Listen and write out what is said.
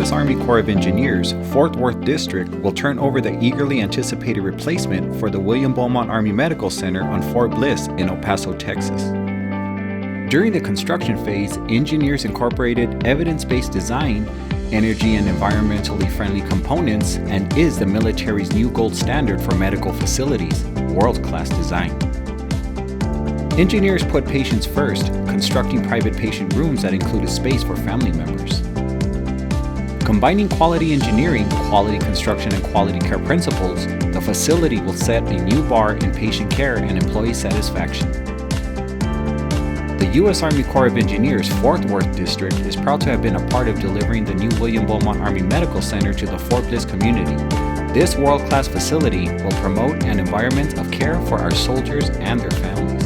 U.S. Army Corps of Engineers, Fort Worth District will turn over the eagerly anticipated replacement for the William Beaumont Army Medical Center on Fort Bliss in El Paso, Texas. During the construction phase, engineers incorporated evidence-based design, energy and environmentally friendly components, and is the military's new gold standard for medical facilities, world-class design. Engineers put patients first, constructing private patient rooms that include a space for family members. Combining quality engineering, quality construction, and quality care principles, the facility will set a new bar in patient care and employee satisfaction. The U.S. Army Corps of Engineers Fort Worth District is proud to have been a part of delivering the new William Beaumont Army Medical Center to the Fort Bliss community. This world-class facility will promote an environment of care for our soldiers and their families.